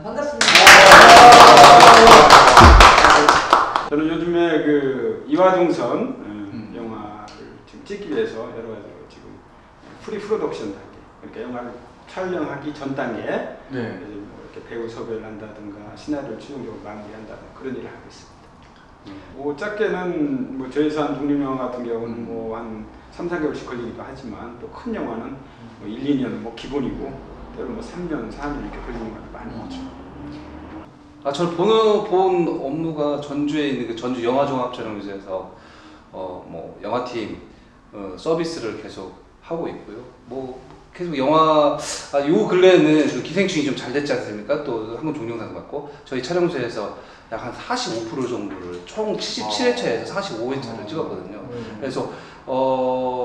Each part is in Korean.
반갑습니다. 저는 요즘에 그 이화동선 영화를 지금 찍기 위해서 여러 가지로 지금 프리 프로덕션 단계, 그러니까 영화를 촬영하기 전 단계, 네. 뭐 이렇게 배우 섭외를 한다든가 시나리오를 최종적으로 마무리한다든가 그런 일을 하고 있습니다. 뭐 작게는 뭐 저예산 독립영화 같은 경우는 뭐 한 3-4개월씩 걸리기도 하지만 또 큰 영화는 뭐 1-2년 뭐 기본이고 때로는 뭐 3년, 4년 이렇게 걸리는 건 많이 있죠. 저는 본 업무가 전주에 있는 그 전주 영화종합촬영소에서 뭐 영화팀 서비스를 계속 하고 있고요. 뭐 계속 영화 요 근래에는 그 기생충이 좀 잘 됐지 않습니까? 또 한국 종려상 받고 저희 촬영소에서 약 한 45% 정도를 총 77회차에서 45회차를 찍었거든요. 그래서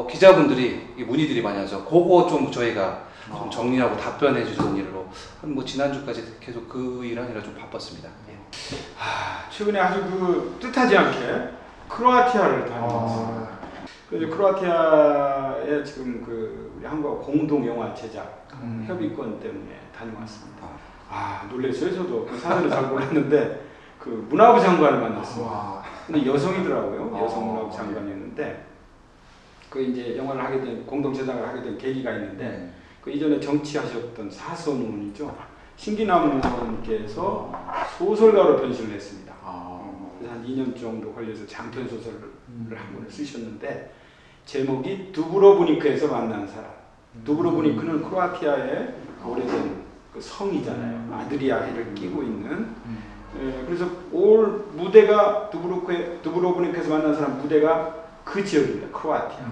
기자분들이 문의들이 많이 와서 그거 좀 저희가 좀 정리하고 답변해 주는 일로 한 뭐 지난주까지 계속 그 일 하느라 좀 바빴습니다. 최근에 아주 그 뜻하지 않게 크로아티아를 다녀왔어요. 그래서 크로아티아에 지금 그 우리 한국과 공동 영화 제작 협의권 때문에 다녀왔습니다. 놀랐어요. 저도 그 사전에 잘 몰랐는데 그 문화부 장관을 만났어요. 근데 여성이더라고요. 여성 문화부 장관이었는데 그 이제 영화를 하게 된 공동 제작을 하게 된 계기가 있는데 그 이전에 정치하셨던 사선의원이죠. 신기남 의원께서 소설가로 변신을 했습니다. 그래서 한 2년 정도 걸려서 장편 소설을 한 권을 쓰셨는데 제목이 두브로브니크에서 만난 사람. 두브로브니크는 크로아티아의 오래된 그 성이잖아요. 아드리아 해를 끼고 있는. 그래서 올 무대가 두브로브니크에서 만난 사람 무대가 그 지역입니다. 크로아티아.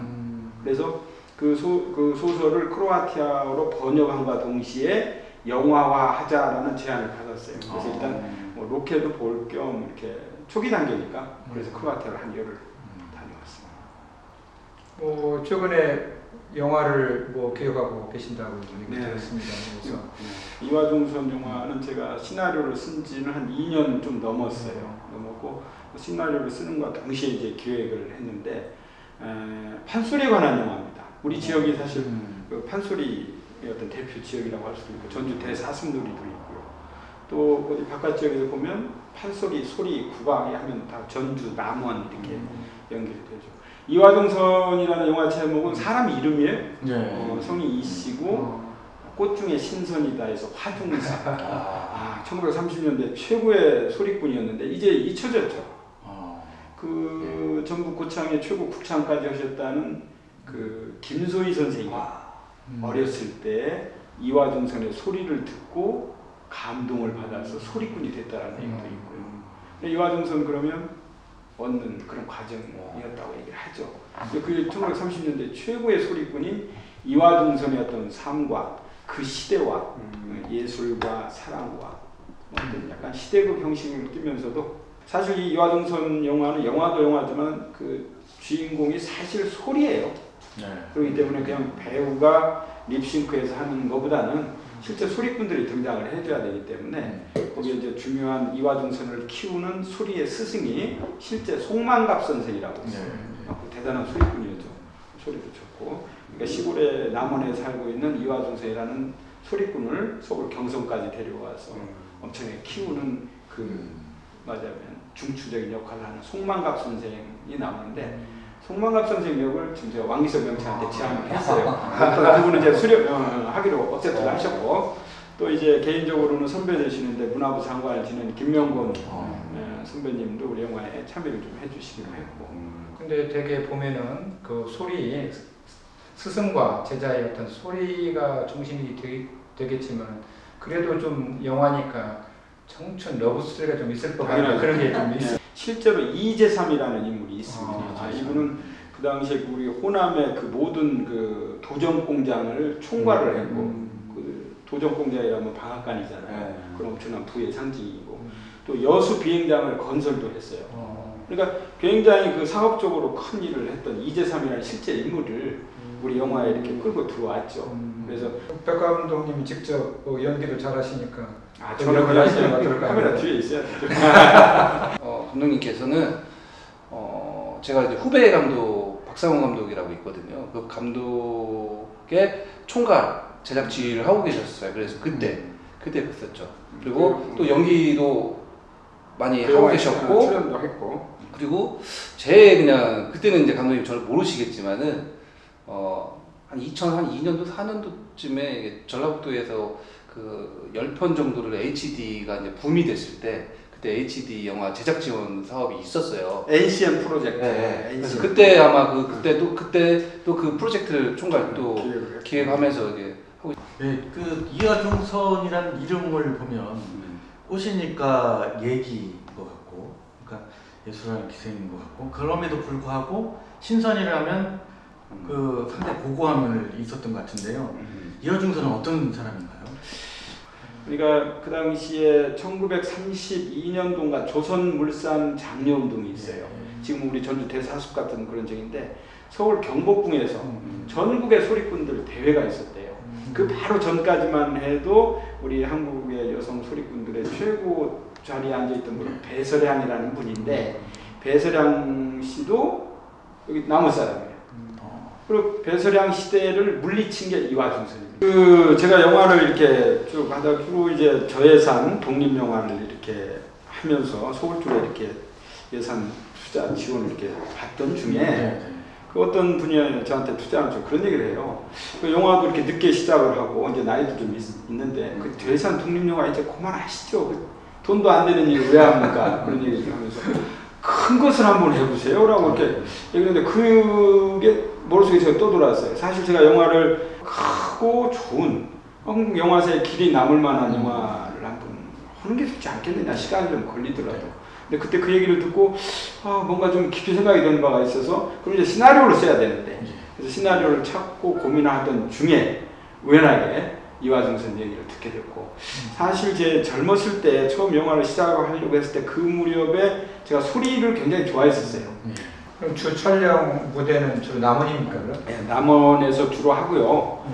그래서 그 소설을 크로아티아어로 번역함과 동시에 영화화하자라는 제안을 받았어요. 그래서 일단 뭐 로케도 볼 겸 이렇게 초기 단계니까 그래서 크로아티아를 한 열흘 다녀왔습니다. 최근에 영화를 기획하고 계신다고 얘기 들었습니다. 그래서 이화동선 영화는 제가 시나리오를 쓴 지는 한 2년 좀 넘었어요. 넘었고 시나리오를 쓰는 것과 동시에 이제 기획을 했는데 판소리에 관한 영화입니다. 우리 지역이 사실 그 판소리의 어떤 대표 지역이라고 할 수도 있고 전주 대사슴놀이도 있고요. 또 어디 바깥 지역에서 보면 판소리, 소리, 구방이 하면 다 전주, 남원 이렇게 연결이 되죠. 이화동선이라는 영화 제목은 사람 이름이에요. 성이 이씨고 꽃 중에 신선이다 해서 화중사. 1930년대 최고의 소리꾼이었는데 이제 잊혀졌죠. 그 전북 고창의 최고 국창까지 하셨다는 그 김소희 선생이 어렸을 때 이화동선의 소리를 듣고 감동을 받아서 소리꾼이 됐다는 얘기도 있고요. 이화동선 그러면 얻는 그런 과정이었다고 얘기를 하죠. 그 1930년대 최고의 소리꾼이 이화동선의 어떤 삶과 그 시대와 예술과 사랑과 어떤 약간 시대극 형식을 띠면서도 사실 이 이화동선 영화는 영화도 영화지만 그 주인공이 사실 소리예요. 그렇기 때문에 그냥 배우가 립싱크해서 하는 것보다는 실제 소리꾼들이 등장을 해줘야 되기 때문에 거기에 이제 중요한 이화동선을 키우는 소리의 스승이 실제 송만갑 선생이라고 있어요. 대단한 소리꾼이었죠. 소리도 좋고. 그러니까 시골에 남원에 살고 있는 이화동선이라는 소리꾼을 서울 경성까지 데려와서 엄청나게 키우는 그 맞아면 중추적인 역할을 하는 송만갑 선생이 나오는데 송만갑 선생 역을 지금 제가 왕기석 명창한테 제안을 했어요. 그분은 이제 수료하기로 어쨌든 하셨고 또 이제 개인적으로는 선배 되시는데 문화부 장관을 지낸 김명곤 선배님도 우리 영화에 참여를 좀 해주시기로 했고. 근데 되게 보면은 그 소리 스승과 제자의 어떤 소리가 중심이 되겠지만 그래도 좀 영화니까 청춘 러브 스토리가 좀 있을 것 같아요. 그런 게 좀 있어요. 실제로 이재삼이라는 인물이 있습니다. 이분은 그 당시에 우리 호남의 그 모든 그 도전 공장을 총괄을 했고 그 도전 공장이라면 방앗간이잖아요. 그런 엄청난 부의 상징이고 또 여수 비행장을 건설도 했어요. 그러니까 굉장히 그 상업적으로 큰 일을 했던 이재삼이라는 실제 인물을 우리 영화에 이렇게 끌고 들어왔죠. 그래서 백 감독님이 직접 연기도 잘하시니까 저는 카메라 뒤에 있어야 되죠. 감독님께서는 제가 이제 후배 감독 박상훈 감독이라고 있거든요. 그 감독의 총괄 제작 지휘를 하고 계셨어요. 그래서 그때 그때 그랬었죠. 그리고 또 연기도 많이 하고 계셨고, 출연도 했고. 그리고 제 그냥 그때는 이제 감독님 저를 모르시겠지만은 한 2002년도 4년도쯤에 전라북도에서 그 10편 정도를 HD가 이제 붐이 됐을 때 그때 HD 영화 제작 지원 사업이 있었어요. NCM 프로젝트. 네. 그래서 NCM. 그때 아마 그때 또 그 프로젝트를 총괄 또 기획을 기획하면서 이게 하고 네, 그 이하중선이라는 이름을 보면 꽃이니까 얘기인 것 같고, 그러니까 예술하는 기생인 것 같고, 그럼에도 불구하고 신선이라면 그 상당히 고고한 면이 있었던 것 같은데요. 이하중선은 어떤 사람인가요? 그러니까 그 당시에 1932년도인가 조선물산 장려운동이 있어요. 지금 우리 전주 대사숲 같은 그런 적인데 서울 경복궁에서 전국의 소리꾼들 대회가 있었대요. 그 바로 전까지만 해도 우리 한국의 여성 소리꾼들의 최고 자리에 앉아있던 분은 배서량이라는 분인데 배서량 씨도 여기 남원 사람이에요. 그리고 배서량 시대를 물리친 게 이화중선입니다. 그 제가 영화를 이렇게 쭉 하다 주로 이제 저예산 독립 영화를 이렇게 하면서 서울주로 이렇게 예산 투자 지원을 이렇게 받던 중에 그 어떤 분이 저한테 투자하면서 그런 얘기를 해요. 그 영화도 이렇게 늦게 시작을 하고 이제 나이도 좀 있는데 그 저예산 독립 영화 이제 그만하시죠. 그 돈도 안 되는 일 왜 합니까? 그런 얘기를 하면서 큰 것을 한번 해보세요라고 이렇게 얘기했는데 그게 머릿속에 제가 또 돌아왔어요. 사실 제가 영화를 크고 좋은 한국 영화사에 길이 남을 만한 영화를 한번 하는 게 쉽지 않겠느냐. 시간이 좀 걸리더라도. 근데 그때 그 얘기를 듣고 뭔가 좀 깊이 생각이 드는 바가 있어서 그럼 이제 시나리오를 써야 되는데 그래서 시나리오를 찾고 고민하던 중에 우연하게 이화중선 얘기를 듣게 됐고 사실 제 젊었을 때 처음 영화를 시작하려고 했을 때 그 무렵에 제가 소리를 굉장히 좋아했었어요. 그럼 주 촬영 무대는 주로 남원입니까? 네, 남원에서 주로 하고요.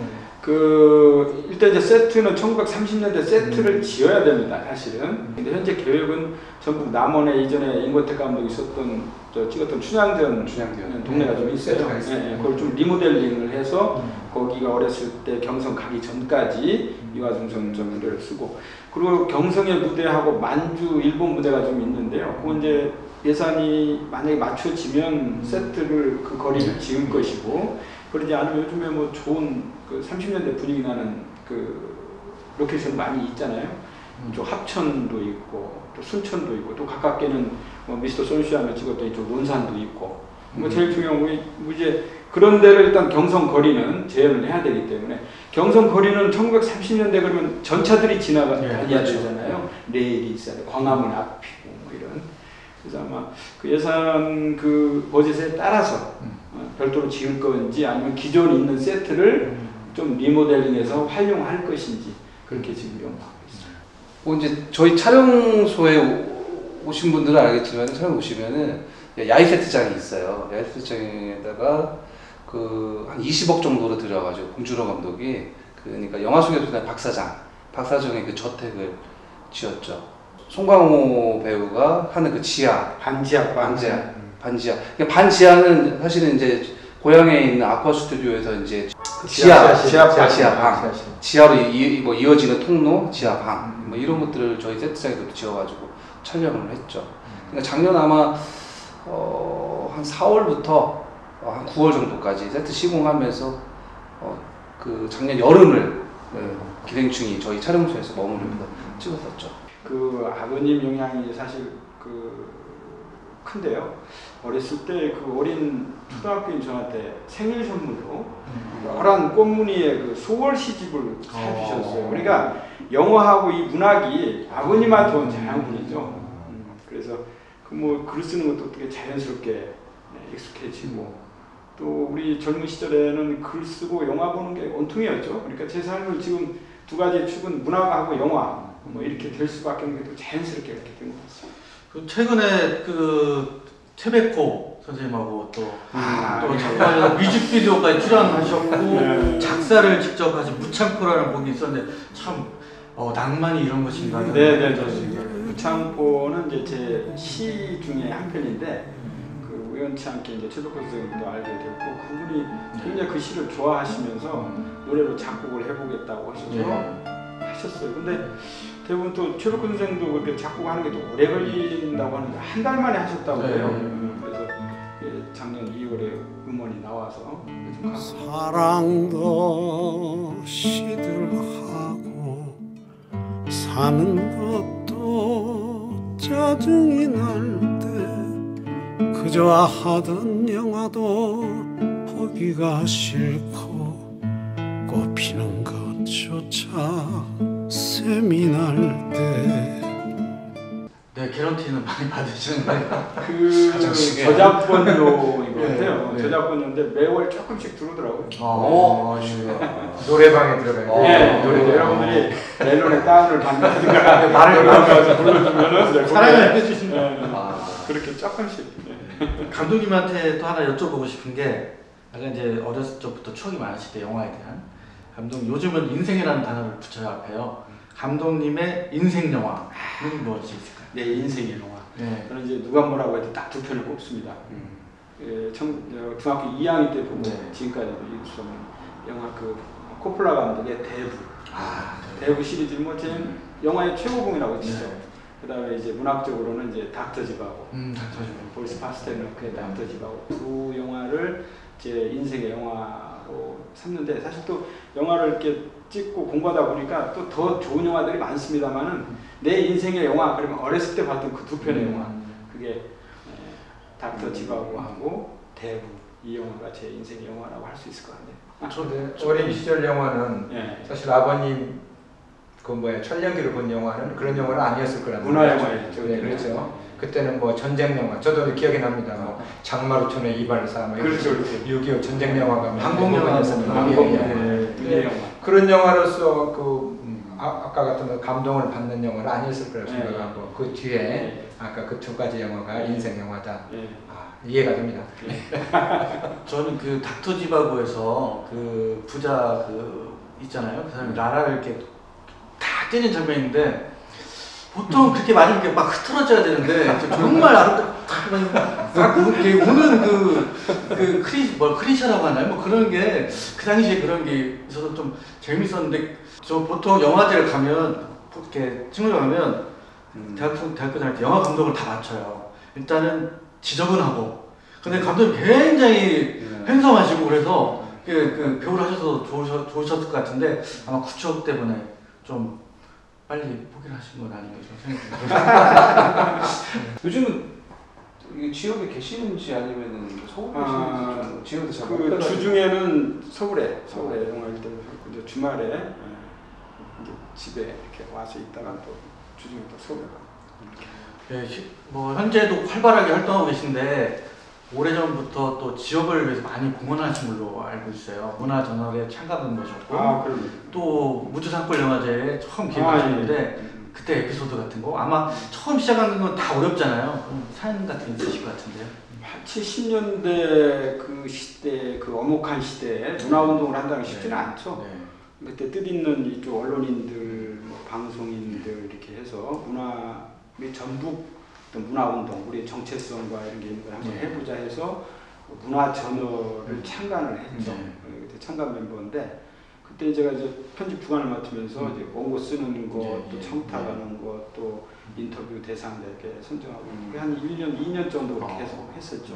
그 일단 이제 세트는 1930년대 세트를 지어야 됩니다, 사실은. 근데 현재 계획은 전국 남원에 이전에 임권택 감독이 있었던 찍었던 춘향전 동네가 좀 있어요. 네, 그걸 좀 리모델링을 해서 거기가 어렸을 때 경성 가기 전까지 이화중선 좀 무대를 쓰고 그리고 경성의 무대하고 만주 일본 무대가 좀 있는데요. 그건 이제 예산이 만약에 맞춰지면 세트를 그 거리를 지을 것이고 그러지 않으면 요즘에 뭐 좋은 그 30년대 분위기 나는 그 로케이션 많이 있잖아요. 저 합천도 있고 또 순천도 있고 또 가깝게는 뭐 미스터 선샤인을 찍었던 이쪽 논산도 있고 뭐 제일 중요한 건 이제 그런 데를 일단 경성 거리는 재현을 해야 되기 때문에 경성 거리는 1930년대 그러면 전차들이 다녀야 되잖아요. 레일이 있어야 돼. 광화문 앞이고 뭐 이런. 그래서 아마 그 예산 그 버젯에 따라서 별도로 지을 건지 아니면 기존에 있는 세트를 좀 리모델링해서 활용할 것인지 그렇게 지금 연구하고 있어요. 뭐 이제 저희 촬영소에 오신 분들은 알겠지만 촬영 오시면은 야외 세트장이 있어요. 야외 세트장에다가 그 한 20억 정도로 들여가지고 봉준호 감독이 그러니까 영화 속에서 그냥 박사장의 그 저택을 지었죠. 송강호 배우가 하는 그 지하 반지하. 그러니까 반지하는 사실은 이제 고향에 있는 아쿠아 스튜디오에서 이제 지하로 이어지는 통로, 지하방 뭐 이런 것들을 저희 세트장에서 지어가지고 촬영을 했죠. 그러니까 작년 아마 한 4월부터 한 9월 정도까지 세트 시공하면서 그 작년 여름을 기생충이 저희 촬영소에서 머무르면서 찍었었죠. 그 아버님 영향이 사실 그 큰데요. 어렸을 때 그 어린 초등학교인 저한테 생일 선물로 노란 꽃무늬의 그 소월 시집을 사주셨어요. 그러니까 영화하고 이 문학이 아버님한테 온 자양분이죠. 그래서 그 뭐 글 쓰는 것도 되게 자연스럽게 익숙해지고 또 우리 젊은 시절에는 글 쓰고 영화 보는 게 온통이었죠. 그러니까 제 삶을 지금 두 가지의 축은 문학하고 영화 뭐 이렇게 될 수밖에 없는 게 자연스럽게 이렇게 된 것 같습니다. 그 최근에 그 최백호 선생님하고 또 작가의 뮤직비디오까지 출연하셨고 작사를 직접 하신 무창포라는 곡이 있었는데 참 낭만이 이런 것인가. 네, 좋습니다. 무창포는 이제 제 시 중에 한 편인데 그 우연치 않게 이제 최백호 선생님도 알게 됐고 그분이 굉장히 그 시를 좋아하시면서 노래로 작곡을 해보겠다고 하셔서 하셨어요. 근데 대부분 또 최백호 선생도 그렇게 작곡하는 게 또 오래 걸린다고 하는데 한 달 만에 하셨다고 해요. 그래서 작년 2월에 음원이 나와서 사랑도 시들하고 사는 것도 짜증이 날 때 그저 하던 영화도 보기가 싫고 꽃피는 것조차 샘이 날 때 네, 개런티는 많이 받으시는 거예요? 그 저작권료인 것 네, 같아요. 네. 저작권료인데 매월 조금씩 들어오더라고요. 노래방에 들어가요. 네, 노래 여러분들이 멜론의 다운을 받는다든가 말을 가서 불러주면은 사랑을 해주시는 그렇게 조금씩. 감독님한테 또 하나 여쭤보고 싶은 게 아까 이제 어렸을 적부터 추억이 많으실 때 영화에 대한 감독님 요즘은 인생이라는 단어를 붙여야 앞에요. 감독님의 인생 영화는 무엇이 있을까요? 내 인생의 영화. 네. 저는 이제 누가 뭐라고 해도 딱 두 편을 꼽습니다. 중학교 2학년 때 보고 네. 지금까지도 잊을 수 없는 영화 그 코폴라 감독의 대부. 대부 시리즈 뭐 제 영화의 최고봉이라고 치죠. 네. 그다음에 이제 문학적으로는 이제 닥터 지바고, 닥터지바고. 보리스 파스텔로크의 닥터 지바고 두 영화를 제 인생의 영화로 삼는데 사실 또 영화를 이렇게 찍고 공부하다 보니까 또 더 좋은 영화들이 많습니다만은 내 인생의 영화 그러면 어렸을 때 봤던 그 두 편의 영화 그게 닥터 지바고하고 대부 이 영화가 제 인생의 영화라고 할 수 있을 것 같네요. 저도 어린 시절 영화는 예. 사실 아버님 촬영기로 본 영화는 그런 영화는 아니었을 거라는 문화 생각이 영화였죠. 네, 그렇죠. 그때는 뭐 전쟁 영화, 저도 기억이 납니다. 뭐 장마루촌의 이발사, 뭐 그렇죠, 6.25 전쟁 영화가 항공 영화였습니다. 항공 영화. 네. 영화. 그런 영화로서 아까 같은 감동을 받는 영화는 아니었을 거라고 네. 생각하고 그 뒤에 네. 아까 그 두 가지 영화가 인생 영화다. 예. 이해가 됩니다. 저는 그 닥터 지바고에서 그 부자 그 있잖아요. 그 사람이 나라를 이렇게 다 뛰는 장면인데 보통 그렇게 맞으면 이렇게 막 흐트러져야 되는데 정말 아름답고 이렇게 우는 그 크리샤라고 하나요? 뭐 그런 게 그 당시에 그런 게 있어서 좀 재밌었는데 저 보통 영화제를 가면 이렇게 친구들 가면 대학교 다닐 때 영화 감독을 다 맞춰요. 일단은 지적은 하고 근데 감독님 굉장히 행성하시고 그래서 그 배우를 하셔서 좋으셨을 것 같은데 아마 구척 때문에 좀 빨리 포기를 하신 건 아닌가 좀 생각이 듭니다. 요즘은 이게 지역에 계시는지 아니면은 서울에 계시는지 지역도 잘 그 모르겠어요. 주중에는 서울에 영화일 때 이제 주말에 이제 집에 이렇게 와서 있다가 또 주중에 또 서울에 가고. 네, 뭐 현재도 활발하게 활동하고 계신데 오래전부터 또 지역을 위해서 많이 공헌하신 걸로 알고 있어요. 문화저널에 참가도 하셨고 그럼. 또 무주산골 영화제에 처음 기획하셨는데 그때 에피소드 같은 거 아마 처음 시작하는 건 다 어렵잖아요. 그럼 사연 같은 게 있으실 것 같은데요. 70년대 그 시대, 그 엄혹한 시대에 문화운동을 한다는 게 쉽지는 않죠. 네. 그때 뜻있는 이쪽 언론인들, 뭐 방송인들 이렇게 해서 우리 전북 문화운동, 우리 정체성과 이런 게 있는 걸 한번 해보자 해서 문화저널을 창간을 했죠. 그때 창간 멤버인데 그때 제가 이제 편집 주간을 맡으면서 이제 원고 쓰는 것, 또 청탁하는 것, 또 인터뷰 대상자 이렇게 선정하고 한 1년, 2년 정도 그렇게 계속 했었죠.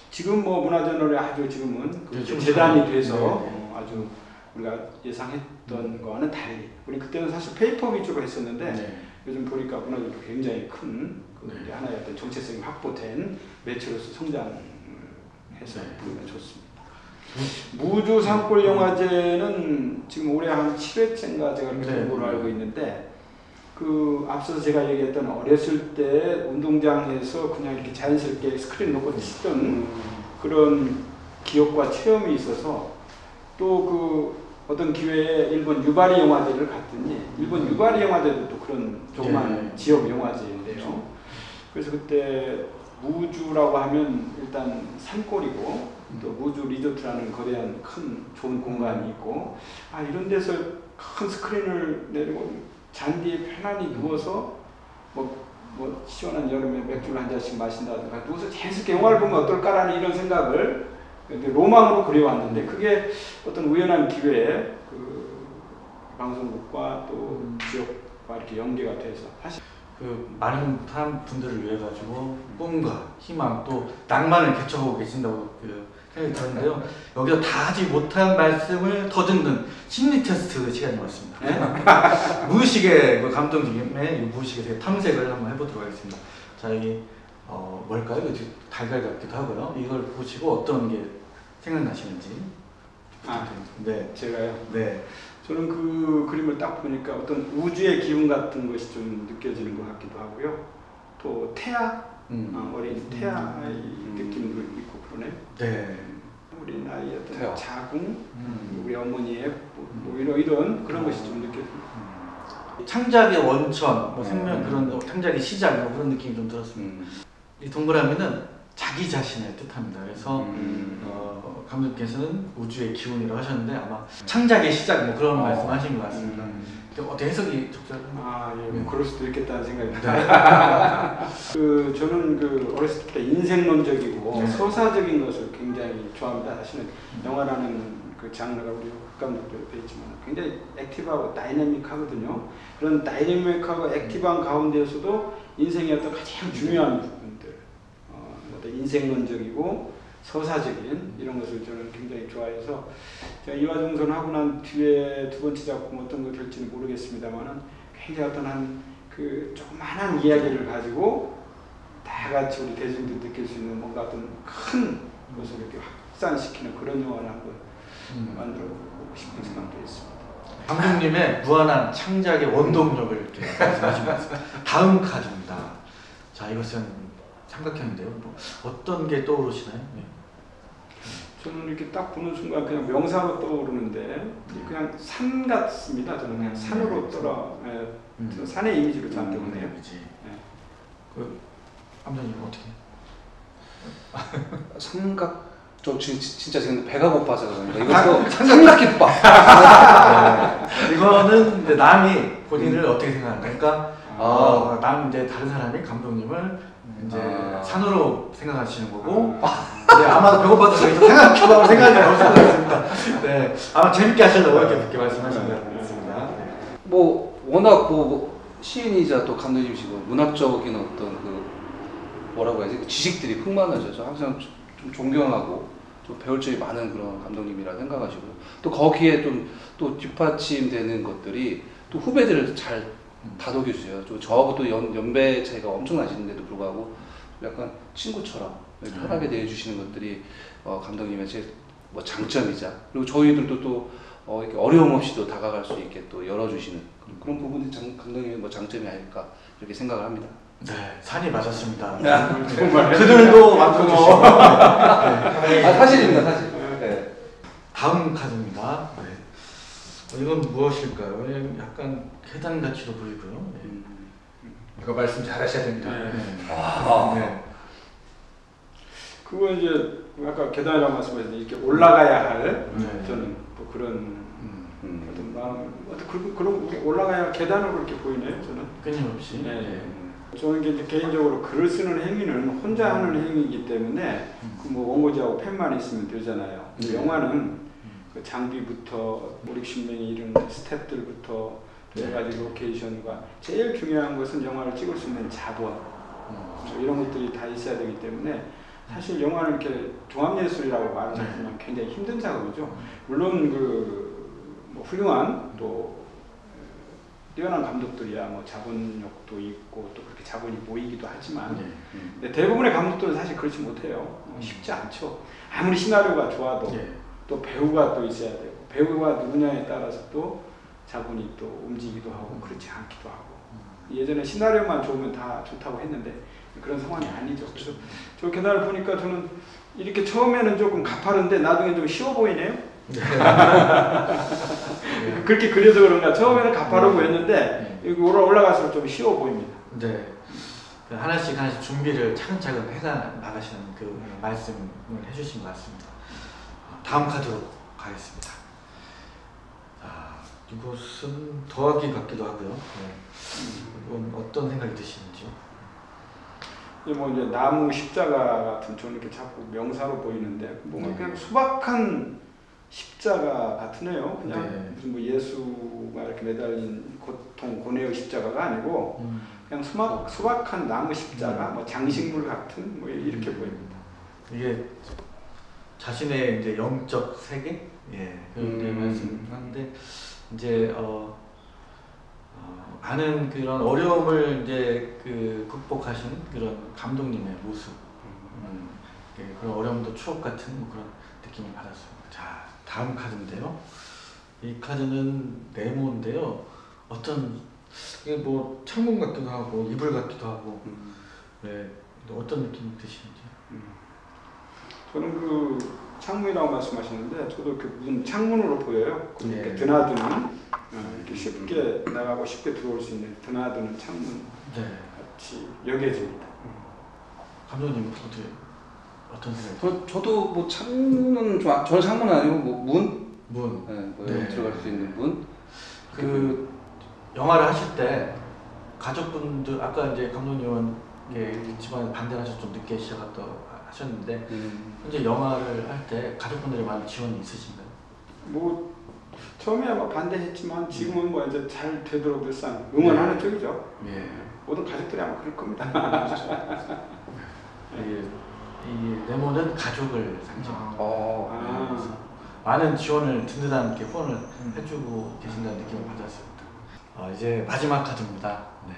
지금 뭐 문화저널에 아주 지금은 그 재단이 돼서 아주 우리가 예상했던 거와는 달리 우리 그때는 사실 페이퍼 위주로 했었는데 요즘 보니까 문화적으로 굉장히 큰 이제 하나의 어떤 정체성이 확보된 매체로서 성장해서 보면 좋습니다. 무주 산골 영화제는 지금 올해 한 7회째인가 제가 이렇게 된 걸로 알고 있는데 그 앞서서 제가 얘기했던 어렸을 때 운동장에서 그냥 이렇게 자연스럽게 스크린 놓고 치던 그런 기억과 체험이 있어서 또 그 어떤 기회에 일본 유바리 영화제를 갔더니 일본 유바리 영화제도 또 그런 조그만 지역 영화제인데요. 그래서 그때 무주라고 하면 일단 산골이고 또 무주 리조트라는 거대한 큰 좋은 공간이 있고 이런 데서 큰 스크린을 내리고 잔디에 편안히 누워서 뭐 시원한 여름에 맥주를 한 잔씩 마신다든가 누워서 자연스럽게 영화를 보면 어떨까라는 이런 생각을 로망으로 그려왔는데 그게 어떤 우연한 기회에 그 방송국과 또 지역과 이렇게 연계가 돼서 사실 그 많은 분들을 위해 가지고 꿈과 희망 또 낭만을 개척하고 계신다고 그 생각이 드는데요. 여기서 다 하지 못한 말씀을 더듬는 심리 테스트 시간이 왔습니다. 네? 무의식의 그 감독님의 이 무의식의 탐색을 한번 해보도록 하겠습니다. 자, 이 뭘까요? 달걀 같기도 하고요. 이걸 보시고 어떤 게 생각나시는지. 네, 제가요. 네. 저는 그 그림을 딱 보니까 어떤 우주의 기운 같은 것이 좀 느껴지는 것 같기도 하고요. 또 태아, 어린 태아의 느낌도 있고 그러네요. 네. 우리 나이의 어떤 태아. 자궁, 우리 어머니의 뭐 이런 그런 것이 좀 느껴집니다. 창작의 원천, 뭐 생명 그런 창작의 시작 뭐 그런 느낌이 좀 들었습니다. 이 동그라미는 자기 자신을 뜻합니다. 그래서 감독님께서는 우주의 기운이라고 하셨는데 아마 창작의 시작 뭐 그런 말씀하신 것 같습니다. 어떻게 해석이 적절한가요? 예, 그럴 수도 있겠다는 생각이 듭니다. 저는 그 어렸을 때 인생론적이고 네. 서사적인 것을 굉장히 좋아합니다. 사실은 영화라는 그 장르가 우리 감독도 옆에 있지만 굉장히 액티브하고 다이내믹하거든요. 그런 다이내믹하고 액티브한 가운데에서도 인생의 어떤 가장 중요한 부분들, 어떤 인생론적이고 서사적인 이런 것을 저는 굉장히 좋아해서 제가 이화정선 하고 난 뒤에 두 번째 작품 어떤 거 될지는 모르겠습니다만은 굉장히 어떤 그 조그만한 이야기를 가지고 다 같이 우리 대중들이 느낄 수 있는 뭔가 어떤 큰 것을 이렇게 확산시키는 그런 영화를 한번 만들어 보고 싶은 생각도 있습니다. 감독님의 무한한 창작의 원동력을 이렇게 말씀하신 것 같습니다. 다음 카드입니다. 자, 이것은 삼각형인데요. 뭐 어떤 게 떠오르시나요? 네. 저는 이렇게 딱 보는 순간 그냥 명사로 떠오르는데 그냥 산 같습니다. 저는 그냥 산으로 저 산의 이미지로 저한테 오네요. 그 감독님 어떻게? 삼각 저 진짜 지금 배가 고파서 그런데 이것도 삼각김밥. 이거는 이제 남이 본인을 어떻게 생각하는가? 그러니까 남 이제 다른 사람이 감독님을 이제 산으로 생각하시는 거고, 네, 아마 배고파서 저희도 삼각김밥을 생각하지 않으실 것 같습니다. 네, 아마 재밌게 하시려고 이렇게 그렇게 말씀하신 것 같습니다. 뭐 워낙 뭐 시인이자 또 감독님이시고 문학적인 어떤 그 뭐라고 해야지 지식들이 풍만하죠. 저 항상 좀 존경하고 좀 배울 점이 많은 그런 감독님이라 생각하시고 또 거기에 좀 또 뒷받침되는 것들이 또 후배들을 잘 다독여주세요. 저하고 또 연배 차이가 엄청 나시는데도 불구하고 약간 친구처럼 편하게 대해주시는 것들이 감독님의 제 뭐 장점이자 그리고 저희들도 또 이렇게 어려움 없이도 다가갈 수 있게 또 열어주시는 그런 부분이 감독님의 뭐 장점이 아닐까 이렇게 생각을 합니다. 네, 산이 맞았습니다. 그들도 맞춰주시고. 사실입니다, 사실. 네. 다음 카드입니다. 네. 이건 무엇일까요? 약간 계단같이도 보이고요. 네. 이거 말씀 잘 하셔야 됩니다. 네. 네. 그거 이제 아까 계단이라고 말씀하셨는데 이렇게 올라가야 할 저는 또 그런 어떤 마음, 어떤 그런 올라가야 할 계단으로 이렇게 보이네요. 저는 끊임없이. 네. 저는 이제 개인적으로 글을 쓰는 행위는 혼자 하는 행위이기 때문에 뭐 원고지하고 펜만 있으면 되잖아요. 영화는 그 장비부터 5,60명이 이루는 스태프들부터 여러 가지 로케이션과 제일 중요한 것은 영화를 찍을 수 있는 자본 이런 것들이 다 있어야 되기 때문에 사실 영화는 이렇게 종합예술이라고 말을 하지만 굉장히 힘든 작업이죠. 물론 뭐 훌륭한 또 뛰어난 감독들이야 뭐 자본력도 있고 또 그렇게 자본이 모이기도 하지만 근데 대부분의 감독들은 사실 그렇지 못해요. 쉽지 않죠. 아무리 시나리오가 좋아도 또 배우가 또 있어야 되고 배우가 누구냐에 따라서 또 자본이 또 움직이기도 하고 그렇지 않기도 하고 예전에 시나리오만 좋으면 다 좋다고 했는데 그런 상황이 아니죠. 그래서 저 계단을 보니까 저는 이렇게 처음에는 조금 가파른데 나중에 좀 쉬워 보이네요. 그렇게 그려서 그런가 처음에는 가파르고 했는데 여기 올라갈수록 좀 쉬워 보입니다. 네. 하나씩 준비를 차근차근 해나가시는 그 말씀을 해주신 것 같습니다. 다음 카드로 가겠습니다. 이것은 더하기 같기도 하고요. 이건 어떤 생각이 드시는지요? 뭐 이제 나무 십자가 같은 저는 이렇게 자꾸 명사로 보이는데 뭔가 그냥 소박한 십자가 같으네요. 그냥 네. 무슨 뭐 예수가 이렇게 매달린 고통 고뇌의 십자가가 아니고 그냥 소박한 나무 십자가, 뭐 장식물 같은 뭐 이렇게 보입니다. 이게 자신의 이제 영적 세계, 예, 그런 데 말씀하는데 이제 많은 그런 어려움을 이제 그 극복하신 그런 감독님의 모습, 예, 그런 어려움도 추억 같은 뭐 그런 느낌을 받았습니다. 자, 다음 카드인데요. 이 카드는 네모인데요. 어떤 이게 뭐 창문 같기도 하고 이불 같기도 하고, 네, 어떤 느낌이 드시는지? 저는 그 창문이라고 말씀하시는데 저도 그 문 창문으로 보여요. 네. 이렇게 드나드는 이렇게 쉽게 나가고 쉽게 들어올 수 있는 드나드는 창문 네. 같이 여겨집니다. 감독님 어떤 생각이? 저도 뭐 창문은 저는 창문은 아니고 뭐 문. 네, 뭐 네. 들어갈 수 있는 문. 그 영화를 하실 때 가족분들 아까 이제 감독님은 집안에 반대를 하셔서 좀 늦게 시작했다고 하셨는데 현재 영화를 할 때 가족분들의 많은 지원이 있으신가요? 뭐 처음에 아마 반대했지만 지금은 뭐 이제 잘 되도록 늘상 응원하는 쪽이죠. 예. 모든 가족들이 아마 그럴 겁니다. 이 네모는 가족을 상징합니다. 그래서 많은 지원을 든든한 이렇게 후원을 해주고 계신다는 느낌을 받았습니다. 이제 마지막 카드입니다. 네.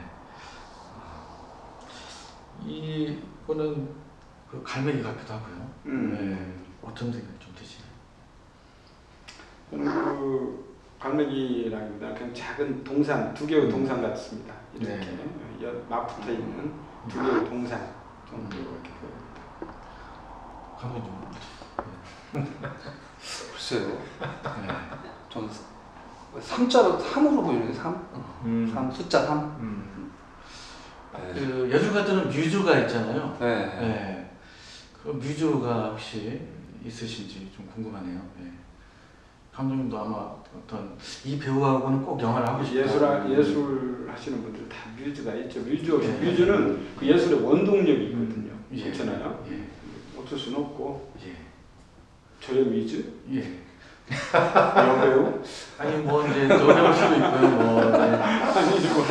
이거는 그 갈매기 같기도 하고요. 네. 어떤 생각이 좀 드시나요? 저는 그 갈매기라기보다 그냥 작은 동산, 두 개의 동산 같습니다. 이렇게 맞붙어 있는 두 개의 동산 정도 이렇게 보입니다. 감독님. 글쎄요. 네. 저는 3으로 보이는데 3 숫자 3. 그 예술 카드는 뮤즈가 있잖아요. 네. 네. 그 뮤즈가 혹시 있으신지 좀 궁금하네요. 네. 감독님도 아마 어떤 이 배우하고는 꼭 영화를 하고 싶다. 예술 하시는 분들 다 뮤즈가 있죠. 뮤즈는 그 예술의 원동력이 있거든요. 그렇잖아요. 어쩔 수는 없고. 저의 뮤즈? 여배우? 아니 뭐 이제 여배우일 수도 있고요. 뭐 아니 뭐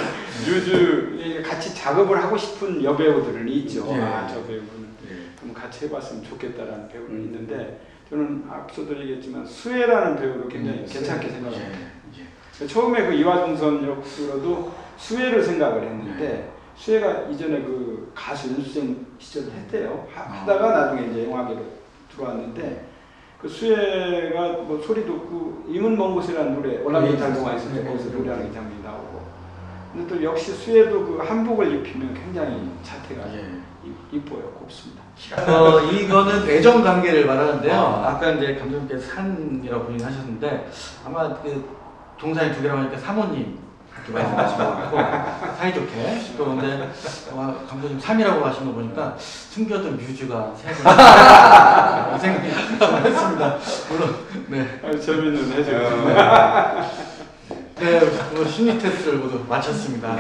뮤즈 같이 작업을 하고 싶은 여배우들은 있죠. 저 배우는 한번 같이 해봤으면 좋겠다라는 배우는 있는데 저는 앞서도 얘기했지만 수혜라는 배우도 굉장히 괜찮게 생각합니다. 처음에 그 이화동선 역으로도 수혜를 생각을 했는데 수혜가 이전에 그 가수 연습생 시절을 했대요. 하다가 나중에 이제 영화계로 들어왔는데 그 수혜가 뭐 소리도 없고 이문 먼 곳이라는 노래 올라가는 달동화 있을 때 거기서 노래하는 장면이 나오고 근데 또 역시 수혜도 그 한복을 입히면 굉장히 자태가 이뻐요. 곱습니다. 이거는 애정 관계를 말하는데요. 아까 이제 감독님께서 산이라고 부인하셨는데 아마 그 동산이 두 개라고 하니까 사모님 이렇게 말씀하신 것 같고 사이좋게 또 근데 아마 감독님 3이라고 하신 거 보니까 숨겨둔 뮤즈가 3분 생각이 했습니다. 물론 네. 재밌는 해적. 네, 오늘 심리 테스트를 모두 마쳤습니다.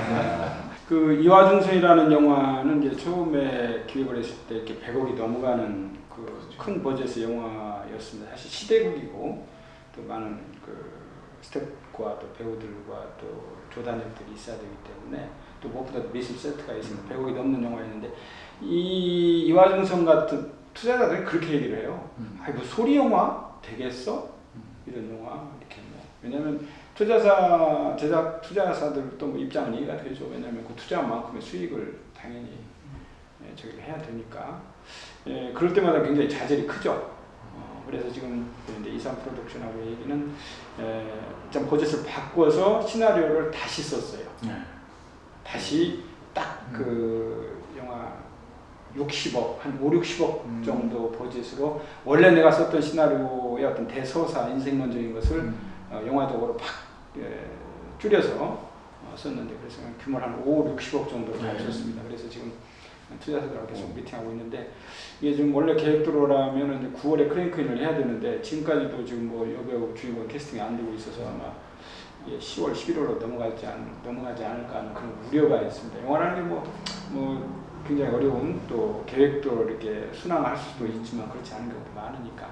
그 이화중생이라는 영화는 이제 처음에 기획을 했을 때 이렇게 100억이 넘어가는 그 큰 버젯의 영화였습니다. 사실 시대극이고 또 많은 그 스태프과 또 배우들과 또 조단력들이 있어야 되기 때문에 또 무엇보다 미술 세트가 있으면 100억이 넘는 영화였는데 이 이화중생 같은 투자자들이 그렇게 얘기를 해요. 아니 뭐 소리 영화 되겠어? 이런 영화 이렇게 뭐 왜냐면 투자사들도 뭐 입장은 이해가 되죠. 왜냐하면 그 투자한 만큼의 수익을 당연히 저기를 해야 되니까. 그럴 때마다 굉장히 좌절이 크죠. 그래서 지금 이제 이산 프로덕션하고 얘기는 좀 버젯을 바꿔서 시나리오를 다시 썼어요. 다시 딱 그 영화 60억, 한 5, 60억 정도 버젯으로 원래 내가 썼던 시나리오의 어떤 대서사, 인생론적인 것을 영화적으로 팍 줄여서 썼는데 그래서 규모를 한 5, 60억 정도로 썼습니다. 그래서 지금 투자자들하고 계속 미팅하고 있는데 이게 지금 원래 계획대로라면 이제 9월에 크랭크인을 해야 되는데 지금까지도 지금 뭐 여배우 주인공 캐스팅이 안 되고 있어서 아마 이게 10월, 11월로 넘어가지 않을까 하는 그런 우려가 있습니다. 영화라는 게 뭐 굉장히 어려운 또 계획도 이렇게 순항할 수도 있지만 그렇지 않은 경우도 많으니까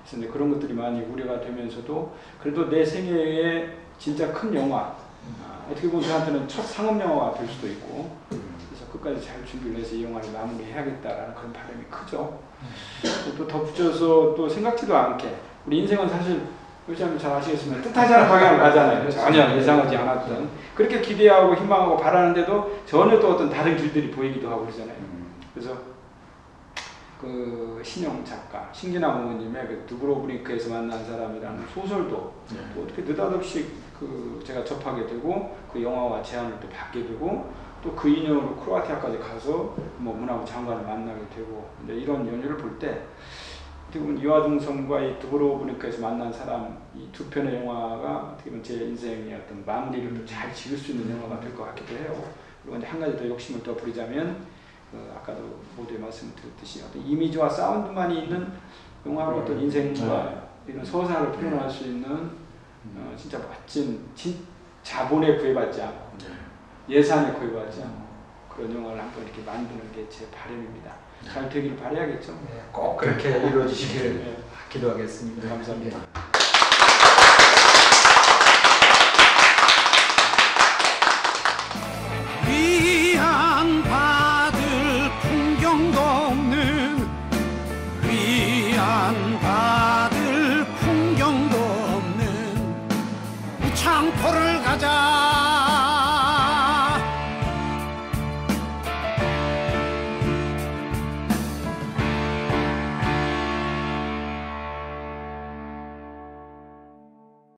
그래서 이제 그런 것들이 많이 우려가 되면서도 그래도 내 생애에 진짜 큰 영화, 어떻게 보면 저한테는 첫 상업 영화가 될 수도 있고, 그래서 끝까지 잘 준비를 해서 이 영화를 마무리해야겠다라는 그런 바람이 크죠. 또 덧붙여서 또 생각지도 않게 우리 인생은 사실 요즘 잘 아시겠지만 뜻하지 않은 방향을 가잖아요. 전혀 예상하지 않았던 그렇게 기대하고 희망하고 바라는데도 전혀 또 어떤 다른 길들이 보이기도 하고 그러잖아요. 그래서 그 신영 작가 신기남 어머님의 그 두브로브니크에서 만난 사람이라는 소설도 또 어떻게 느닷없이 그 제가 접하게 되고 그 영화와 제안을 또 받게 되고 또 그 인연으로 크로아티아까지 가서 뭐 문화부 장관을 만나게 되고 근데 이런 연유를 볼 때 어떻게 보면 이화중성과 이 두브로브니크에서 만난 사람 이 두 편의 영화가 어떻게 보면 제 인생의 어떤 마무리를 또 잘 지을 수 있는 영화가 될 것 같기도 해요. 그리고 이제 한 가지 더 욕심을 더 부리자면 아까도 모두에 말씀드렸듯이 어떤 이미지와 사운드만이 있는 영화로 어떤 인생과 이런 서사를 표현할 수 있는 진짜 멋진 자본에 구애받지 않고 예산에 구애받지 않고 그런 영화를 한번 이렇게 만드는 게 제 바람입니다. 잘 되기를 바라야겠죠. 꼭 그렇게 이루어지시기를 기도하겠습니다. 감사합니다.